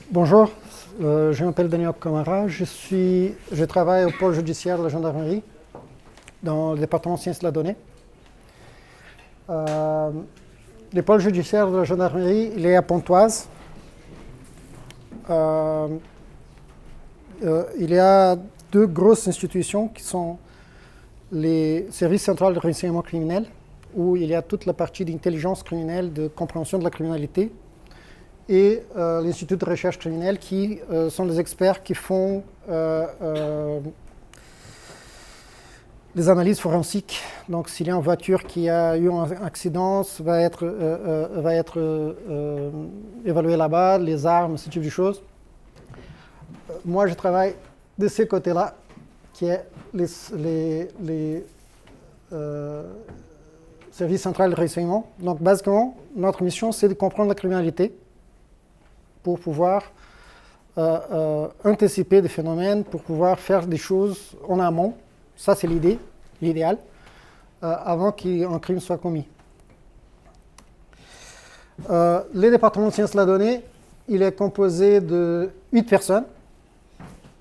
Bonjour, je m'appelle Daniel Camara, je travaille au pôle judiciaire de la gendarmerie dans le département de sciences de la donnée. Le pôle judiciaire de la gendarmerie, il est à Pontoise. Il y a deux grosses institutions qui sont les services centraux de renseignement criminel, où il y a toute la partie d'intelligence criminelle, de compréhension de la criminalité, et l'Institut de recherche criminelle qui sont les experts qui font les analyses forensiques. Donc s'il y a une voiture qui a eu un accident, va être évaluée là-bas, les armes, ce type de choses. Moi je travaille de ce côté-là, qui est les services centraux de renseignement. Donc basiquement, notre mission c'est de comprendre la criminalité, pour pouvoir anticiper des phénomènes, pour pouvoir faire des choses en amont. Ça, c'est l'idée, l'idéal, avant qu'un crime soit commis. Le département de sciences de la donnée, il est composé de 8 personnes.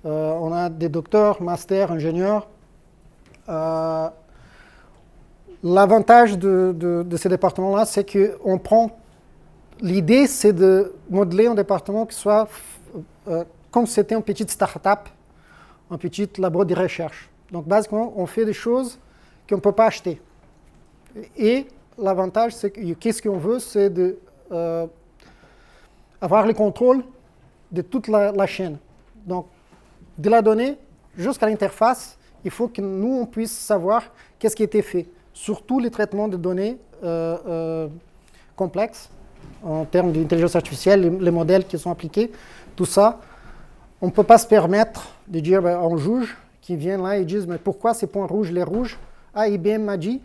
On a des docteurs, masters, ingénieurs. L'avantage de ce département-là, c'est qu'on prend... L'idée, c'est de modeler un département qui soit comme si c'était une petite start-up, un petit labo de recherche. Donc, basiquement, on fait des choses qu'on ne peut pas acheter. Et l'avantage, c'est que qu'est-ce qu'on veut, c'est avoir le contrôle de toute la chaîne. Donc, de la donnée jusqu'à l'interface, il faut que nous, on puisse savoir qu'est-ce qui a été fait. Surtout les traitements de données complexes, en termes d'intelligence artificielle, les modèles qui sont appliqués, tout ça, on ne peut pas se permettre de dire à un juge qui vient là et dit mais pourquoi ces points rouges, les rouges? Ah, IBM m'a dit,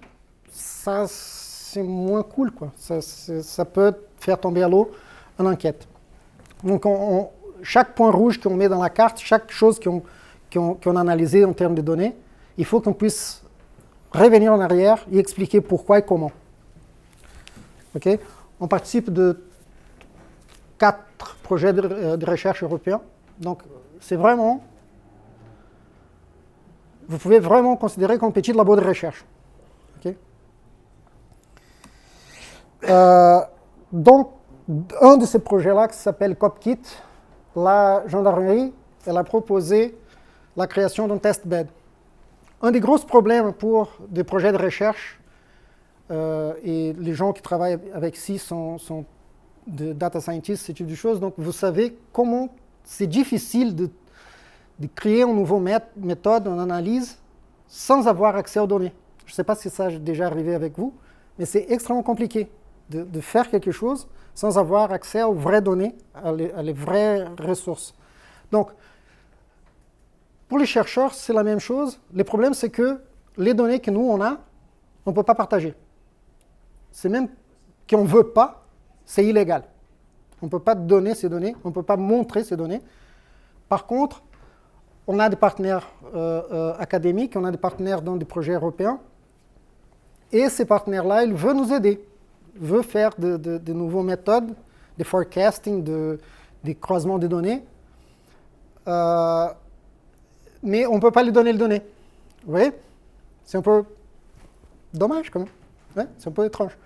ça c'est moins cool, quoi. Ça peut faire tomber à l'eau une enquête. Donc chaque point rouge qu'on met dans la carte, chaque chose qu'on a analysée en termes de données, il faut qu'on puisse revenir en arrière et expliquer pourquoi et comment. Okay? On participe de 4 projets de recherche européens. Donc, c'est vraiment... Vous pouvez vraiment considérer comme un petit labo de recherche. Okay? Donc, un de ces projets-là, qui s'appelle CopKit, la gendarmerie, elle a proposé la création d'un test-bed. Un des gros problèmes pour des projets de recherche, et les gens qui travaillent avec SI sont de data scientists, ce type de choses. Donc, vous savez comment c'est difficile de créer une nouvelle méthode en analyse sans avoir accès aux données. Je ne sais pas si ça est déjà arrivé avec vous, mais c'est extrêmement compliqué de faire quelque chose sans avoir accès aux vraies données, à les vraies ressources. Donc, pour les chercheurs, c'est la même chose. Le problème, c'est que les données que nous, on a, on ne peut pas partager. C'est même qu'on ne veut pas, c'est illégal. On ne peut pas donner ces données, on ne peut pas montrer ces données. Par contre, on a des partenaires académiques, on a des partenaires dans des projets européens, et ces partenaires-là, ils veulent nous aider. Ils veulent faire de nouvelles méthodes, de forecasting, des croisements de données, mais on ne peut pas lui donner les données. Vous voyez? C'est un peu dommage quand même. Ouais, c'est un peu étrange.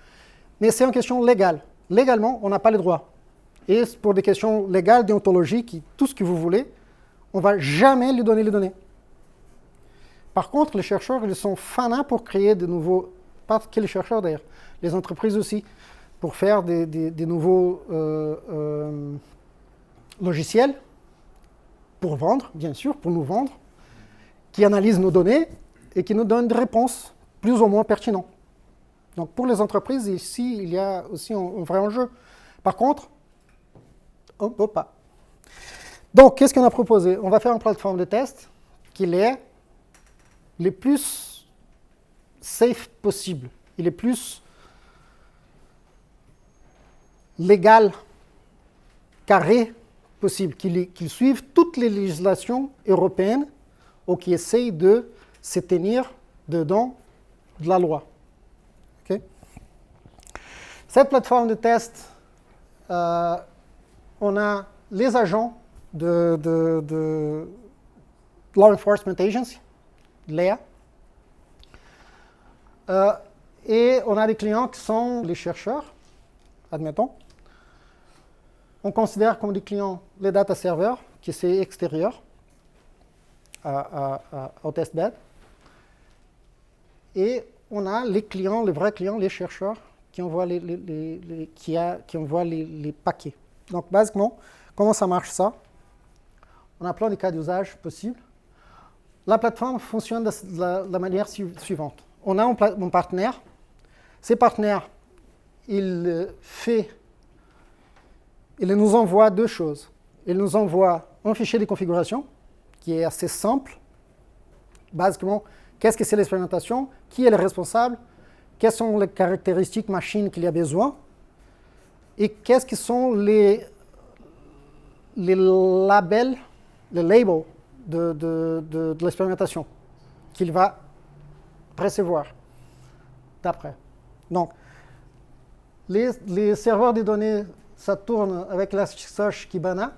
Mais c'est une question légale. Légalement, on n'a pas le droit. Et pour des questions légales, déontologiques, tout ce que vous voulez, on ne va jamais lui donner les données. Par contre, les chercheurs, ils sont fanats pour créer de nouveaux, pas que les chercheurs d'ailleurs, les entreprises aussi, pour faire des nouveaux logiciels, pour vendre, bien sûr, pour nous vendre, qui analysent nos données et qui nous donnent des réponses plus ou moins pertinentes. Donc pour les entreprises, ici, il y a aussi un vrai enjeu. Par contre, on ne peut pas. Donc, qu'est-ce qu'on a proposé? On va faire une plateforme de test qui est le plus safe possible, et le plus légal, carré possible, qui suive toutes les législations européennes ou qui essayent de se tenir dedans de la loi. Okay? Cette plateforme de test, on a les agents de Law Enforcement Agency, l'EA. Et on a des clients qui sont les chercheurs, admettons. On considère comme des clients les data servers, qui c'est extérieur au testbed. Et on a les clients, les vrais clients, les chercheurs, qui envoient qui envoient les paquets. Donc, basiquement, comment ça marche ça? On a plein de cas d'usage possibles. La plateforme fonctionne de la manière suivante. On a un partenaire. Ces partenaires, il nous envoie deux choses. Il nous envoie un fichier de configuration qui est assez simple. Basiquement, qu'est-ce que c'est l'expérimentation? Qui est le responsable? Quelles sont les caractéristiques machines qu'il y a besoin? Et qu'est-ce que sont les labels, les labels de l'expérimentation qu'il va recevoir d'après. Donc, les serveurs de données, ça tourne avec Elasticsearch Kibana.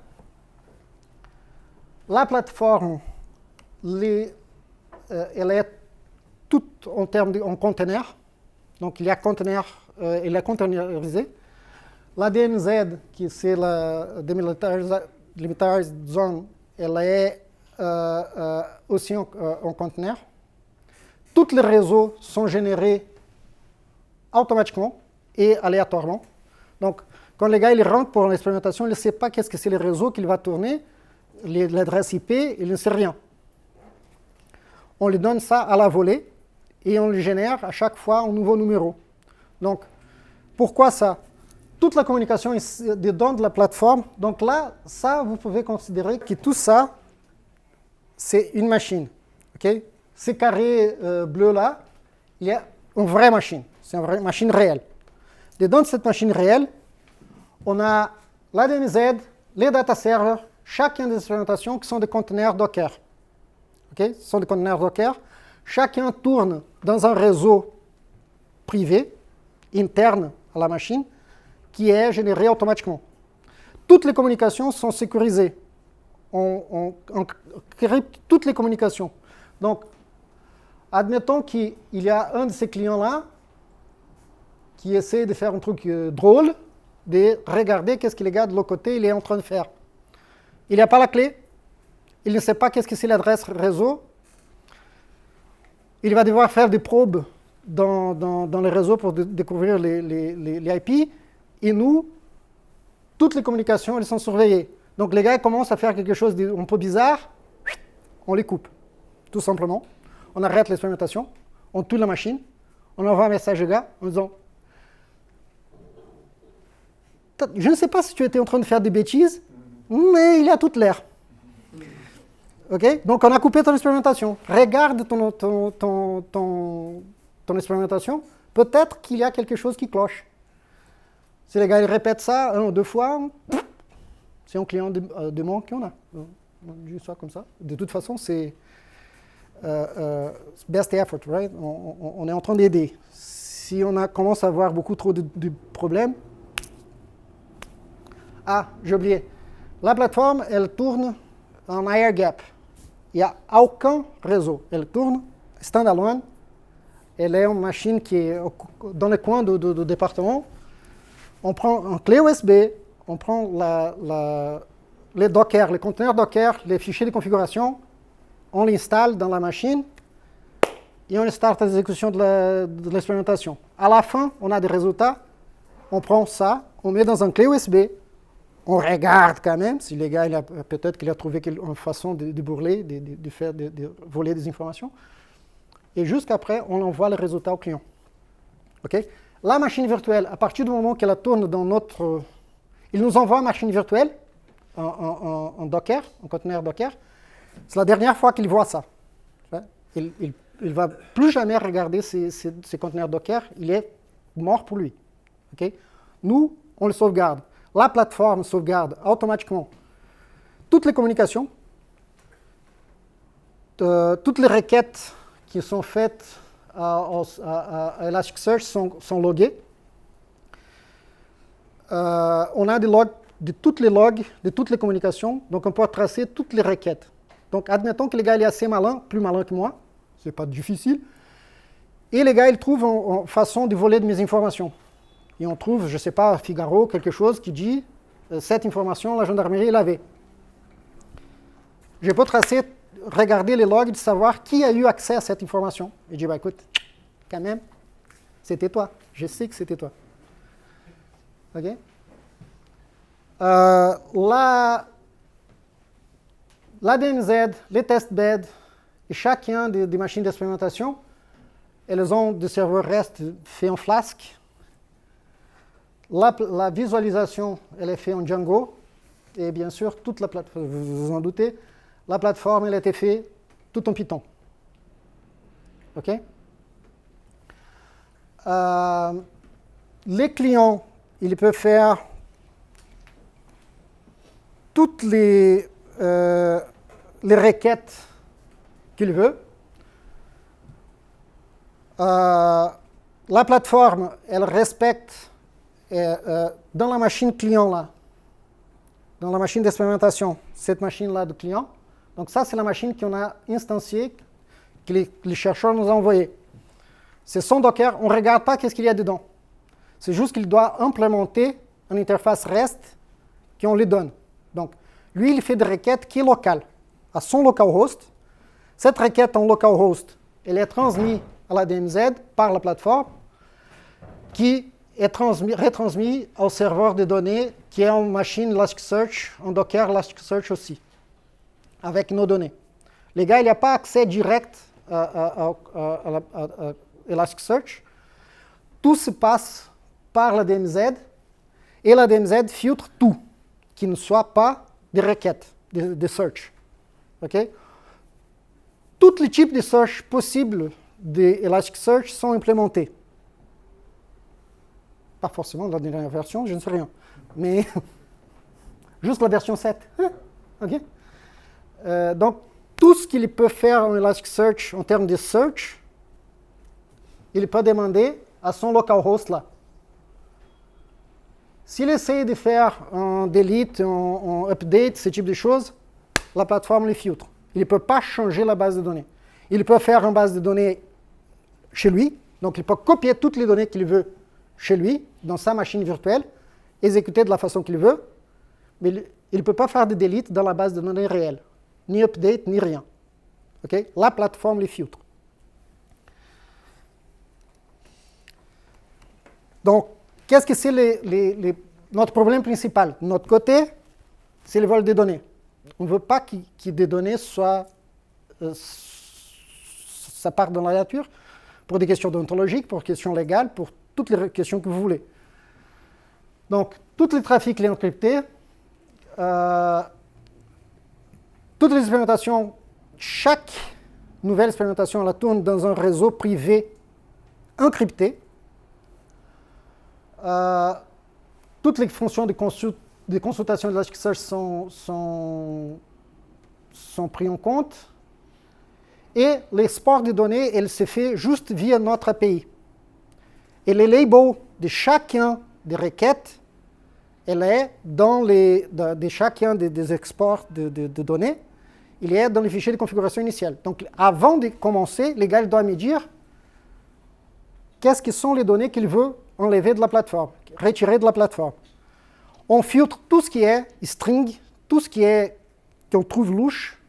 La plateforme, elle est toute en container. Donc, il y a container, elle est containerisée. La DMZ, qui c'est la Demilitarized Zone, elle est aussi en container. Tous les réseaux sont générés automatiquement et aléatoirement. Donc, quand le gars il rentre pour l'expérimentation, il ne sait pas qu'est-ce que c'est le réseau qu'il va tourner, l'adresse IP, il ne sait rien. On lui donne ça à la volée et on lui génère à chaque fois un nouveau numéro. Donc, pourquoi ça? Toute la communication dedans de la plateforme. Donc là, ça, vous pouvez considérer que tout ça, c'est une machine. Okay? Ces carrés bleus-là, il y a une vraie machine. C'est une vraie machine réelle. Dedans de cette machine réelle, on a la DMZ, les data servers, chacun des expérimentations qui sont des conteneurs Docker. Okay? Ce sont des conteneurs Docker. Chacun tourne dans un réseau privé, interne à la machine, qui est généré automatiquement. Toutes les communications sont sécurisées. On crypte toutes les communications. Donc, admettons qu'il y a un de ces clients-là qui essaie de faire un truc drôle, de regarder qu'est-ce que le gars de l'autre côté il est en train de faire. Il n'a pas la clé, il ne sait pas qu'est-ce que c'est l'adresse réseau. Il va devoir faire des probes dans les réseaux pour découvrir les IP. Et nous, toutes les communications, elles sont surveillées. Donc les gars commencent à faire quelque chose d'un peu bizarre, on les coupe, tout simplement. On arrête l'expérimentation, on tue la machine, on envoie un message au gars en disant « Je ne sais pas si tu étais en train de faire des bêtises, mais il a toute l'air. » Okay? Donc on a coupé ton expérimentation. Regarde ton expérimentation, peut-être qu'il y a quelque chose qui cloche. Si les gars ils répètent ça 1 ou 2 fois, c'est un client de manque qu'on a. On dit ça comme ça. De toute façon, c'est best effort, right? On est en train d'aider. Si on commence à avoir beaucoup trop de problèmes... Ah, j'ai oublié. La plateforme, elle tourne en air gap. Il n'y a aucun réseau. Elle tourne standalone. Elle est une machine qui est dans le coin du département. On prend une clé USB, on prend les Docker, les conteneurs Docker, les fichiers de configuration, on l'installe dans la machine et on start l'exécution de l'expérimentation. À la fin, on a des résultats, on prend ça, on met dans une clé USB, on regarde quand même si les gars, peut-être qu'il a trouvé une façon de bourler, de voler des informations. Et jusqu'après, on envoie les résultats au client. Okay? La machine virtuelle, à partir du moment qu'elle tourne dans notre... Il nous envoie une machine virtuelle, en Docker, en conteneur Docker. C'est la dernière fois qu'il voit ça. Il ne va plus jamais regarder ces conteneurs Docker. Il est mort pour lui. Okay? Nous, on le sauvegarde. La plateforme sauvegarde automatiquement toutes les communications, toutes les requêtes qui sont faites à Elasticsearch sont loguées. On a des logs de tous les logs, de toutes les communications. Donc, on peut tracer toutes les requêtes. Donc, admettons que le gars il est assez malin, plus malin que moi. C'est pas difficile. Et les gars, ils trouvent une façon de voler de mes informations. Et on trouve, je ne sais pas, Figaro, quelque chose qui dit cette information, la gendarmerie l'avait. Je peux tracer, regarder les logs, de savoir qui a eu accès à cette information. Et je dis, bah, écoute, quand même, c'était toi. Je sais que c'était toi. OK? L'ADMZ, les testbeds et chacun des machines d'expérimentation, elles ont des serveurs REST faits en Flask. La visualisation, elle est faite en Django. Et bien sûr, toute la plateforme, vous vous en doutez, la plateforme, elle a été faite tout en Python. OK? Les clients, ils peuvent faire toutes les requêtes qu'ils veulent. La plateforme, elle respecte dans la machine client là, dans la machine d'expérimentation, cette machine-là de client. Donc ça, c'est la machine qu'on a instanciée, que les chercheurs nous ont envoyée. C'est son Docker, on ne regarde pas qu'est-ce qu'il y a dedans. C'est juste qu'il doit implémenter une interface REST qu'on lui donne. Donc, lui, il fait des requêtes qui est locale, à son localhost. Cette requête en localhost, elle est transmise à la DMZ par la plateforme, qui est retransmise au serveur de données qui est en machine Elasticsearch, en Docker Elasticsearch aussi, avec nos données. Les gars, il n'y a pas accès direct à Elasticsearch. Tout se passe par la DMZ, et la DMZ filtre tout, qui ne soit pas des requêtes, de search. Okay? Tous les types de search possibles de Elasticsearch sont implémentés. Pas forcément dans la dernière version, je ne sais rien. Mais juste la version 7. OK? Donc, tout ce qu'il peut faire en Elasticsearch en termes de search, il peut demander à son localhost là. S'il essaie de faire un delete, un update, ce type de choses, la plateforme les filtre. Il ne peut pas changer la base de données. Il peut faire une base de données chez lui, donc il peut copier toutes les données qu'il veut chez lui, dans sa machine virtuelle, exécuter de la façon qu'il veut, mais il ne peut pas faire de delete dans la base de données réelle, ni update, ni rien. Okay? La plateforme les filtre. Donc, qu'est-ce que c'est notre problème principal? De notre côté, c'est le vol des données. On ne veut pas que des données soient, ça parte dans la nature, pour des questions déontologiques, pour des questions légales, pour toutes les questions que vous voulez. Donc, tous les trafics les encryptés, toutes les expérimentations, chaque nouvelle expérimentation, elle tourne dans un réseau privé encrypté. Toutes les fonctions de consultation de Elasticsearch sont prises en compte. Et l'export des données, elle se fait juste via notre API. Et les labels de chacun des requêtes, elle est dans de chacun des exports de données, il est dans les fichiers de configuration initiale. Donc, avant de commencer, le gars doit me dire qu'est-ce que sont les données qu'il veut enlever de la plateforme, retirer de la plateforme. On filtre tout ce qui est string, tout ce qu'on trouve louche,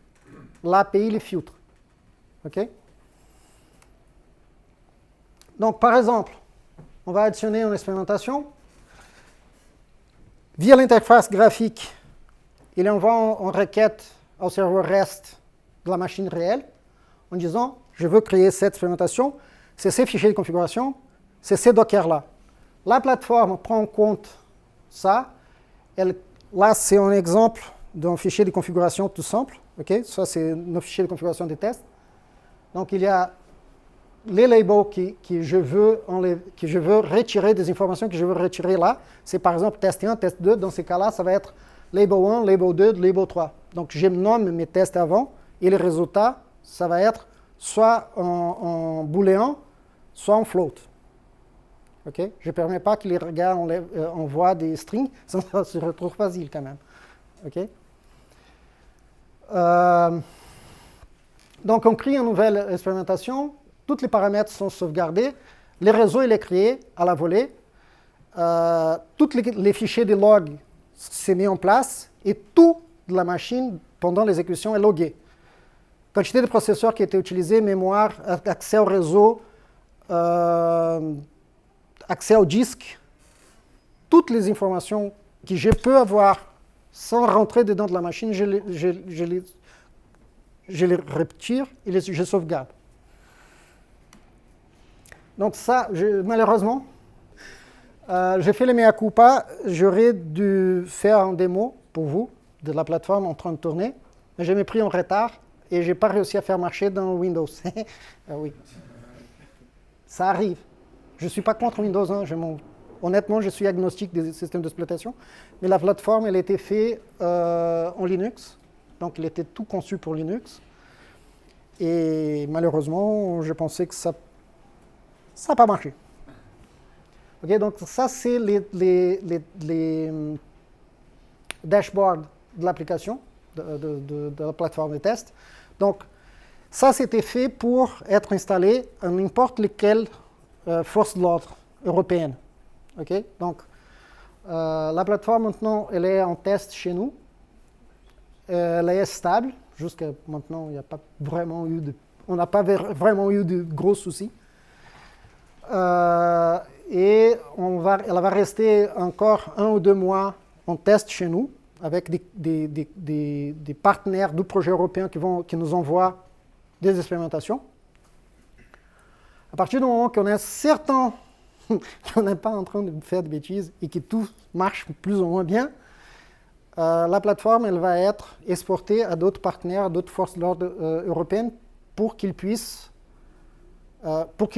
l'API les filtre. OK? Donc, par exemple, on va additionner une expérimentation. Via l'interface graphique, il envoie une requête au serveur REST de la machine réelle en disant, je veux créer cette expérimentation, c'est ces fichiers de configuration, c'est ces dockers-là. La plateforme prend en compte ça. Là, c'est un exemple d'un fichier de configuration tout simple. Okay? Ça, c'est nos fichiers de configuration des tests. Donc, il y a les labels que je veux retirer, des informations que je veux retirer là. C'est par exemple test 1, test 2. Dans ces cas-là, ça va être label 1, label 2, label 3. Donc, je nomme mes tests avant et les résultats, ça va être soit en booléen, soit en float. Okay? Je ne permets pas que les gars envoient des strings, ça se retrouve facile quand même. Okay? Donc on crée une nouvelle expérimentation, tous les paramètres sont sauvegardés, le réseau il est créé à la volée, tous les fichiers de log sont mis en place et tout de la machine pendant l'exécution est logué. Quantité de processeurs qui étaient utilisés, mémoire, accès au réseau, accès au disque, toutes les informations que je peux avoir sans rentrer dedans de la machine, je les retire et je sauvegarde. Donc ça, malheureusement, j'ai fait le mea culpa, j'aurais dû faire un démo pour vous de la plateforme en train de tourner, mais je m'ai pris en retard et je n'ai pas réussi à faire marcher dans Windows. Oui. Ça arrive. Je ne suis pas contre Windows 1, honnêtement, je suis agnostique des systèmes d'exploitation, mais la plateforme, elle a été faite en Linux, donc elle était tout conçue pour Linux, et malheureusement, je pensais que ça n'a pas marché. Okay, donc ça, c'est les dashboards de l'application, de la plateforme de test. Donc, ça, c'était fait pour être installé à n'importe lequel force de l'ordre européenne. Okay? Donc, la plateforme, maintenant, elle est en test chez nous. Elle est stable. Jusqu'à maintenant, il n'y a pas vraiment eu on n'a pas vraiment eu de gros soucis. Et elle va rester encore 1 ou 2 mois en test chez nous, avec des partenaires du projet européen qui nous envoient des expérimentations. À partir du moment qu'on est certain qu'on n'est pas en train de faire des bêtises et que tout marche plus ou moins bien, la plateforme elle va être exportée à d'autres partenaires, à d'autres forces de l'ordre européennes pour que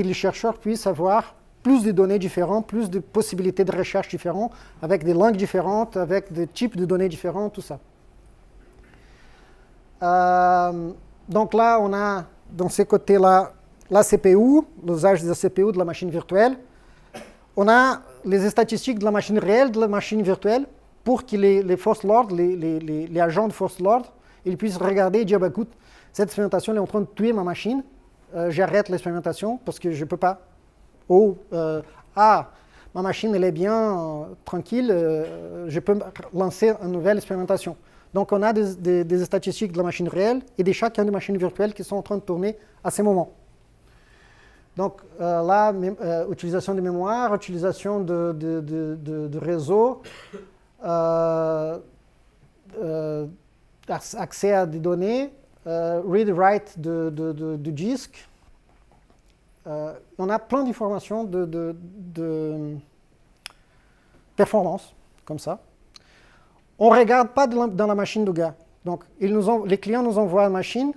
les chercheurs puissent avoir plus de données différentes, plus de possibilités de recherche différentes, avec des langues différentes, avec des types de données différents, tout ça. Donc là, on a dans ces côtés-là la CPU, l'usage de la CPU de la machine virtuelle. On a les statistiques de la machine réelle, de la machine virtuelle, pour que les forces de l'ordre, les agents de force de l'ordre, ils puissent regarder et dire, bah, écoute, cette expérimentation est en train de tuer ma machine, j'arrête l'expérimentation parce que je ne peux pas. Ou, ma machine elle est bien, tranquille, je peux lancer une nouvelle expérimentation. Donc on a des statistiques de la machine réelle et de chacune des machines virtuelles qui sont en train de tourner à ce moment. Donc là, utilisation de mémoire, utilisation de réseau, accès à des données, read-write du disque. On a plein d'informations de performance, comme ça. On ne regarde pas dans la machine du gars. Donc, les clients nous envoient une machine.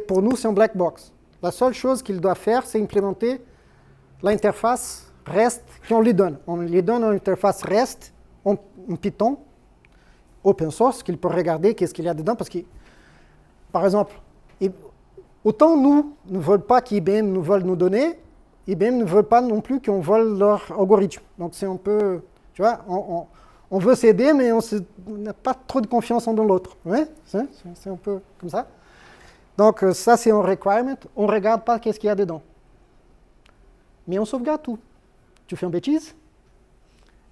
Pour nous, c'est un black box. La seule chose qu'il doit faire, c'est implémenter l'interface REST qu'on lui donne. On lui donne une interface REST en Python, open source, qu'il peut regarder qu'est-ce qu'il y a dedans. Parce que, par exemple, autant nous ne veulent pas qu'IBM nous vole nos données, IBM ne veut pas non plus qu'on vole leur algorithme. Donc c'est un peu, tu vois, on veut s'aider, mais on n'a pas trop de confiance en l'autre. Ouais, c'est un peu comme ça. Donc ça, c'est un requirement. On ne regarde pas qu'est-ce qu'il y a dedans. Mais on sauvegarde tout. Tu fais une bêtise,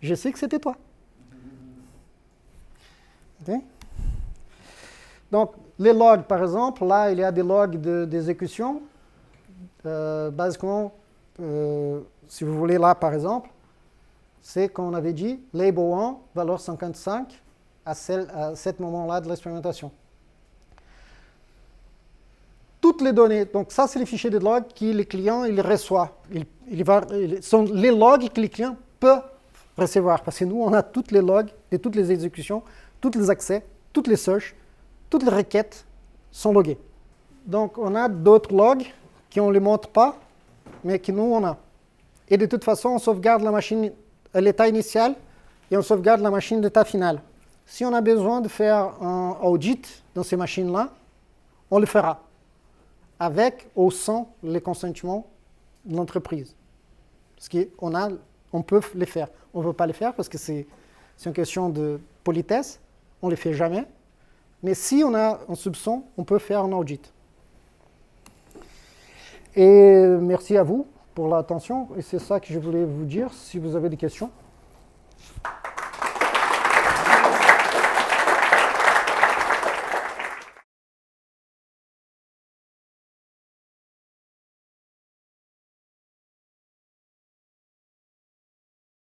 je sais que c'était toi. Okay? Donc, les logs, par exemple, là, il y a des logs d'exécution. Basiquement, si vous voulez, là, par exemple, c'est comme on avait dit, label 1, valeur 55, à ce moment-là de l'expérimentation. Toutes les données, donc ça, c'est les fichiers de log que les clients il reçoit. Sont les logs que les clients peuvent recevoir, parce que nous, on a toutes les logs de toutes les exécutions, tous les accès, toutes les searches, toutes les requêtes sont loguées. Donc, on a d'autres logs qu'on ne les montre pas, mais que nous, on a. Et de toute façon, on sauvegarde la machine à l'état initial et on sauvegarde la machine à l'état final. Si on a besoin de faire un audit dans ces machines-là, on le fera, avec ou sans le consentement de l'entreprise. Parce on peut les faire. On ne veut pas les faire parce que c'est une question de politesse. On ne les fait jamais. Mais si on a un soupçon, on peut faire un audit. Et merci à vous pour l'attention. Et c'est ça que je voulais vous dire. Si vous avez des questions.